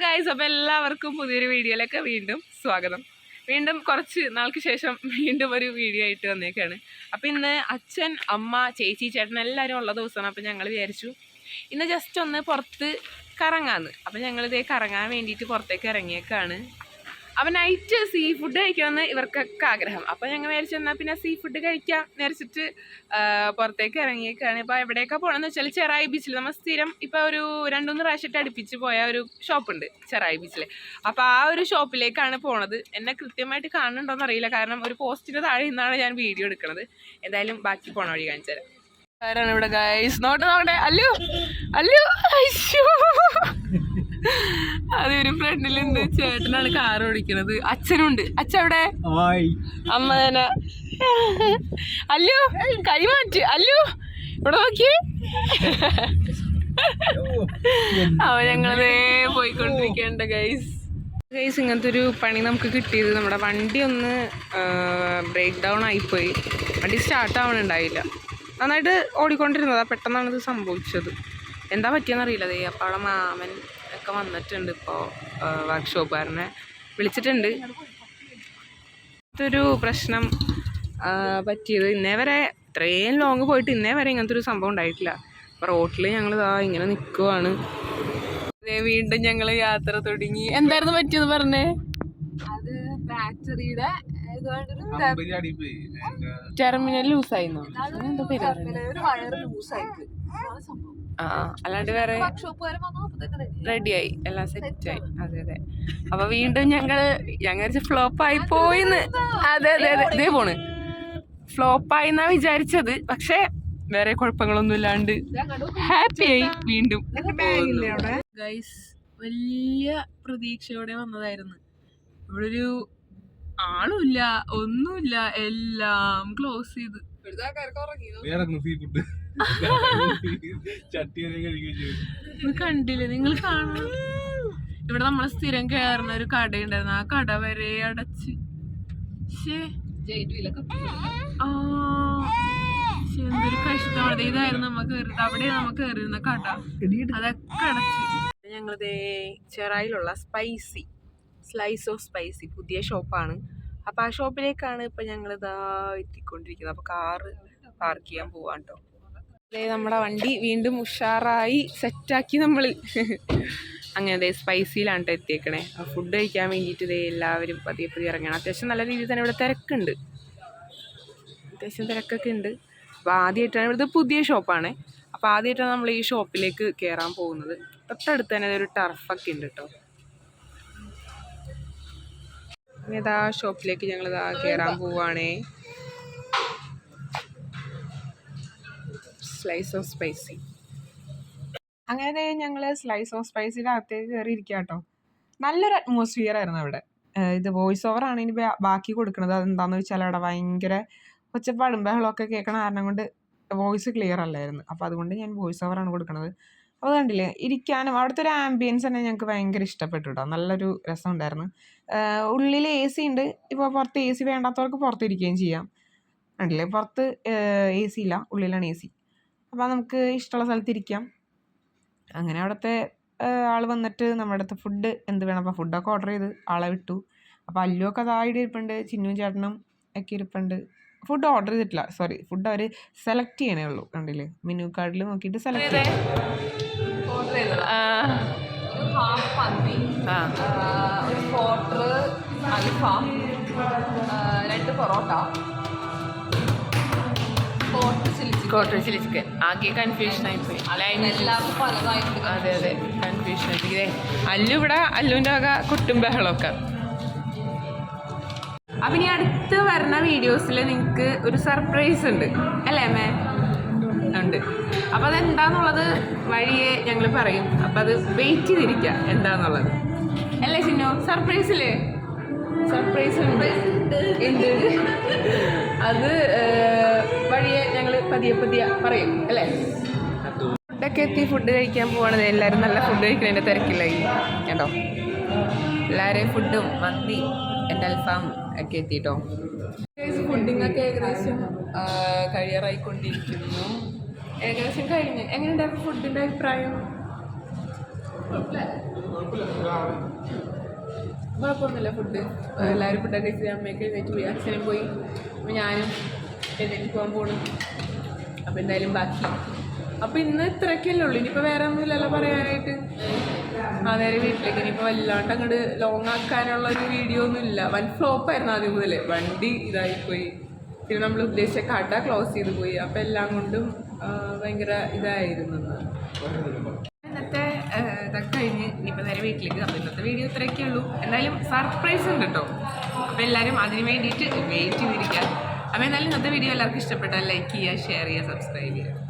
Guys, അപ്പോൾ എല്ലാവർക്കും പുതിയൊരു വീഡിയോയിലേക്ക് വീണ്ടും സ്വാഗതം. വീണ്ടും കുറച്ച് നാൾക്ക് ശേഷം വീണ്ടും ഒരു വീഡിയോ ആയിട്ട് വന്നേക്കാണ്. അപ്പോൾ ഇന്ന് അച്ഛൻ, അമ്മ, ചേച്ചി, ചേട്ടൻ എല്ലാവരും ഉള്ള ദിവസമാണ്. അപ്പോൾ ഞങ്ങൾ വിചാരിച്ചു ഇന്ന് ജസ്റ്റ് ഒന്ന് പുറത്ത് കറങ്ങാമെന്ന്. അപ്പോൾ ഞങ്ങളിതേ കറങ്ങാൻ വേണ്ടിയിട്ട് പുറത്തേക്ക് ഇറങ്ങിയേക്കാണ്. അപ്പം നൈറ്റ് സീ ഫുഡ് കഴിക്കണമെന്ന് ഇവർക്കൊക്കെ ആഗ്രഹം. അപ്പോൾ ഞങ്ങൾ വിചാരിച്ചു എന്നാൽ പിന്നെ സീ ഫുഡ് കഴിക്കാം വിചാരിച്ചിട്ട് പുറത്തേക്ക് ഇറങ്ങിയേക്കാണ്. ഇപ്പോൾ എവിടെയൊക്കെ പോകണമെന്ന് വെച്ചാൽ ചെറായി ബീച്ചിൽ നമ്മൾ സ്ഥിരം ഇപ്പോൾ ഒരു 2-3 പ്രാവശ്യമായിട്ട് അടുപ്പിച്ച് പോയ ഒരു ഷോപ്പുണ്ട് ചെറായി ബീച്ചിൽ. അപ്പോൾ ആ ഒരു ഷോപ്പിലേക്കാണ് പോണത്. എന്നെ കൃത്യമായിട്ട് കാണുന്നുണ്ടോയെന്ന് അറിയില്ല, കാരണം ഒരു പോസ്റ്റിൻ്റെ താഴെ നിന്നാണ് ഞാൻ വീഡിയോ എടുക്കുന്നത്. എന്തായാലും ബാക്കി പോണ വഴി കാണിച്ചു തരാം. ആരാണ് ഇവിടെ ഗൈസ്? നോട്ടെ അല്ലു അല്ലു അതൊരു ഫ്രണ്ടിലുണ്ട്. ചേട്ടനാണ് കാർ ഓടിക്കണത്. അച്ഛനുണ്ട്. അച്ഛൻ അവിടെ, അമ്മ തന്നെ. അല്ലു കൈ മാറ്റി. അല്ലു ഇവിടെ നോക്കി. അവ ഞങ്ങളതേ പോയിക്കൊണ്ടിരിക്കണ്ട ഗൈസ്. ഇങ്ങനത്തെ ഒരു പണി നമുക്ക് കിട്ടിയത്, നമ്മുടെ വണ്ടി ഒന്ന് ബ്രേക്ക് ഡൗൺ ആയിപ്പോയി. വണ്ടി സ്റ്റാർട്ട് ആവണുണ്ടായില്ല. നന്നായിട്ട് ഓടിക്കൊണ്ടിരുന്നതാ, പെട്ടെന്നാണ് ഇത് സംഭവിച്ചത്. എന്താ പറ്റിയെന്നറിയില്ല. അപ്പോൾ അവിടെ മാമൻ ഒക്കെ വന്നിട്ടുണ്ട്. ഇപ്പോൾ വർക്ക്ഷോപ്പുകാരനെ വിളിച്ചിട്ടുണ്ട്. ഇതൊരു പ്രശ്നം പറ്റിയത്. ഇന്നേ വരെ ഇത്രയും ലോങ് പോയിട്ട് ഇന്നേ വരെ ഇങ്ങനത്തെ ഒരു സംഭവം ഉണ്ടായിട്ടില്ല. അപ്പോൾ റോട്ടിൽ ഞങ്ങൾ ഇങ്ങനെ നിൽക്കുവാണ്. വീണ്ടും ഞങ്ങൾ യാത്ര തുടങ്ങി. എന്തായിരുന്നു പറ്റിയെന്ന് പറഞ്ഞേ? അത് ബാറ്ററിയുടെ ടെർമിനൽ ലൂസായിരുന്നു. അല്ലാണ്ട് വേറെ റെഡിയായി, എല്ലാം സെറ്റായി. അതെ. അപ്പൊ വീണ്ടും ഞങ്ങൾ ഫ്ലോപ്പായി പോയിന്ന്. അതെ ഇതേ പോണ്. ഫ്ലോപ്പായിന്നാ വിചാരിച്ചത്, പക്ഷെ വേറെ കുഴപ്പങ്ങളൊന്നും ഇല്ലാണ്ട് ഹാപ്പിയായി വീണ്ടും. ഗൈസ്, വലിയ പ്രതീക്ഷയോടെ വന്നതായിരുന്നു. ഇവിടെ ഒരു ആളുമില്ല, ഒന്നുമില്ല, എല്ലാം ക്ലോസ് ചെയ്ത്. കണ്ടില്ലേ നിങ്ങൾ? കാണാം, ഇവിടെ നമ്മളെ സ്ഥിരം കയറുന്ന ഒരു കടയുണ്ടായിരുന്നു. ആ കട വരെ അടച്ച്. എന്തൊരു കഷ്ടമാണ്. ഇതായിരുന്നു നമ്മ കയറിയത്. അവിടെ നമ്മ കയറിയിരുന്ന കട, അതൊക്കെ അടച്ച്. ഞങ്ങളിതേ ചെറായിലുള്ള സ്ലൈസ് ഓഫ് സ്പൈസി പുതിയ ഷോപ്പാണ്. അപ്പം ആ ഷോപ്പിലേക്കാണ് ഇപ്പം ഞങ്ങളിതാ എത്തിക്കൊണ്ടിരിക്കുന്നത്. അപ്പോൾ കാറ് പാർക്ക് ചെയ്യാൻ പോവാൻ കേട്ടോ. അതേ നമ്മുടെ വണ്ടി വീണ്ടും ഉഷാറായി സെറ്റാക്കി നമ്മൾ. അങ്ങനെ സ്പൈസിയിലാണ് കേട്ടോ എത്തിയേക്കണേ. ഫുഡ് കഴിക്കാൻ വേണ്ടിയിട്ട് ഇതേ എല്ലാവരും പതിയെ ഇറങ്ങണം. അത്യാവശ്യം നല്ല രീതിയിൽ തന്നെ ഇവിടെ തിരക്കുണ്ട്, അത്യാവശ്യം തിരക്കൊക്കെ ഉണ്ട്. അപ്പോൾ ആദ്യമായിട്ടാണ് ഇവിടുത്തെ പുതിയ ഷോപ്പാണ്. അപ്പോൾ ആദ്യമായിട്ടാണ് നമ്മൾ ഈ ഷോപ്പിലേക്ക് കയറാൻ പോകുന്നത്. തൊട്ടടുത്ത് തന്നെ ഒരു ടർഫൊക്കെ ഉണ്ട് കേട്ടോ. ഇതാ ഷോപ്പിലേക്ക് ഞങ്ങളിതാ കയറാൻ പോവുകയാണേ. Slice of spicy. അങ്ങനെ ഞങ്ങൾ സ്ലൈസ് ഓഫ് സ്പൈസിയുടെ അകത്തേക്ക് കയറിയിരിക്കുക കേട്ടോ. നല്ലൊരു അറ്റ്മോസ്ഫിയർ ആയിരുന്നു അവിടെ. ഇത് വോയിസ് ഓവറാണ് ഇനി ബാക്കി കൊടുക്കുന്നത്. അതെന്താണെന്ന് വെച്ചാൽ അവിടെ ഭയങ്കര ഒച്ചപ്പാടും ബഹളമൊക്കെ കേൾക്കണ കാരണം കൊണ്ട് വോയിസ് ക്ലിയർ അല്ലായിരുന്നു. അപ്പോൾ അതുകൊണ്ട് ഞാൻ വോയിസ് ഓവറാണ് കൊടുക്കുന്നത്. അപ്പോൾ കണ്ടില്ലേ, ഇരിക്കാനും അവിടുത്തെ ഒരു ആംബിയൻസ് തന്നെ ഞങ്ങൾക്ക് ഭയങ്കര ഇഷ്ടപ്പെട്ടു കേട്ടോ. നല്ലൊരു രസം ഉണ്ടായിരുന്നു. ഉള്ളിൽ AC ഉണ്ട്. ഇപ്പോൾ പുറത്ത് AC വേണ്ടാത്തവർക്ക് പുറത്തിരിക്കുകയും ചെയ്യാം. കണ്ടില്ലേ, പുറത്ത് AC ഇല്ല, ഉള്ളിലാണ് AC. അപ്പോൾ നമുക്ക് ഇഷ്ടമുള്ള സ്ഥലത്ത് ഇരിക്കാം. അങ്ങനെ അവിടുത്തെ ആൾ വന്നിട്ട് നമ്മുടെ അടുത്ത് ഫുഡ് എന്ത് വേണം, അപ്പോൾ ഫുഡൊക്കെ ഓർഡർ ചെയ്ത് ആളെ വിട്ടു. അപ്പോൾ അല്ലുവൊക്കെ അതായിട്ട് ഇരിപ്പുണ്ട്, ചിന്നും ചേട്ടനും ഒക്കെ ഇരിപ്പുണ്ട്. ഫുഡ് ഓർഡർ ചെയ്തിട്ടില്ല, സോറി, ഫുഡ് അവർ സെലക്ട് ചെയ്യണേ ഉള്ളൂ. കണ്ടില്ലേ, മെനു കാർഡിൽ നോക്കിയിട്ട് സെലക്ട് ചെയ്യാം. ഒരു ക്വാർട്ടർ അൽഫാം, 2 പൊറോട്ട, കോട്ടർ ചില്ലി ചിക്കൻ. ആകെ കൺഫ്യൂഷൻ ആയിപ്പോയി. എല്ലാവർക്കും പലതായിട്ട്. അതെ കൺഫ്യൂഷൻ ആയിട്ട്. അല്ലുവിൻ്റെ വക കുട്ടും ബഹളമൊക്കെ. അപ്പം ഇനി അടുത്ത് വരുന്ന വീഡിയോസിൽ നിങ്ങൾക്ക് ഒരു സർപ്രൈസ് ഉണ്ട് അല്ലേ മേ? ഉണ്ട്. അപ്പോൾ അതെന്താന്നുള്ളത് വഴിയെ ഞങ്ങൾ പറയും. അപ്പം അത് വെയിറ്റ് ചെയ്തിരിക്കുക എന്താന്നുള്ളത് അല്ലേ ചിന്നു? സർപ്രൈസില്ലേ? സർപ്രൈസ് ഉണ്ട്. അത് വഴിയെ ഞങ്ങൾ പതിയെ പറയും അല്ലേ? ഫുഡൊക്കെ എത്തി, ഫുഡ് കഴിക്കാൻ പോവാണത്. എല്ലാവരും നല്ല ഫുഡ് കഴിക്കുന്നതിൻ്റെ തിരക്കില്ലായി കേട്ടോ. എല്ലാവരെയും ഫുഡും മന്തി എൻ്റെ അൽഫാം ഒക്കെ എത്തിട്ടോ. ഫുഡിങ്ങൊക്കെ ഏകദേശം കഴിയാറായിക്കൊണ്ടിരിക്കുന്നു. ഏകദേശം കഴിഞ്ഞ്. എങ്ങനെയുണ്ടായിരുന്നു ഫുഡിൻ്റെ അഭിപ്രായം? കുഴപ്പമൊന്നുമില്ല ഫുഡ്. എല്ലാവരും ഫുഡൊക്കെ കഴിച്ച് അമ്മയൊക്കെ എഴുന്നേറ്റ് പോയി, അച്ഛനും പോയി, അപ്പോൾ ഞാനും എഴുന്നേറ്റ് പോകാൻ പോകണം. അപ്പോൾ എന്തായാലും ബാക്കി അപ്പോൾ ഇന്ന് ഇത്രയൊക്കെയല്ലേ ഉള്ളൂ. ഇനിയിപ്പോൾ വേറെ ഒന്നുമില്ലല്ലോ പറയാനായിട്ട്. നേരെ വീട്ടിലേക്ക് ഇനിയിപ്പോൾ വല്ലാണ്ട് അങ്ങോട്ട് ലോങ് ആക്കാനുള്ള ഒരു വീഡിയോ ഒന്നും ഇല്ല. വൻ ഫ്ലോപ്പായിരുന്നു ആദ്യം മുതൽ. വണ്ടി ഇതായിപ്പോയി, പിന്നെ നമ്മൾ ഉദ്ദേശിച്ച കട ക്ലോസ് ചെയ്ത് പോയി. അപ്പോൾ എല്ലാം കൊണ്ടും ഭയങ്കര ഇതായിരുന്നു. ഇന്നത്തെ ഇതൊക്കെ കഴിഞ്ഞ് ഇനിയിപ്പോൾ നേരെ വീട്ടിലേക്ക്. അപ്പോൾ ഇന്നത്തെ വീഡിയോ ഇത്രയൊക്കെ ഉള്ളൂ. എന്തായാലും സർപ്രൈസ് ഉണ്ട് കേട്ടോ. അപ്പോൾ എല്ലാവരും അതിന് വേണ്ടിയിട്ട് വെയിറ്റ് ചെയ്തിരിക്കുക. അപ്പോൾ എന്തായാലും ഇന്നത്തെ വീഡിയോ എല്ലാവർക്കും ഇഷ്ടപ്പെട്ടാൽ ലൈക്ക് ചെയ്യുക, ഷെയർ ചെയ്യുക, സബ്സ്ക്രൈബ് ചെയ്യുക.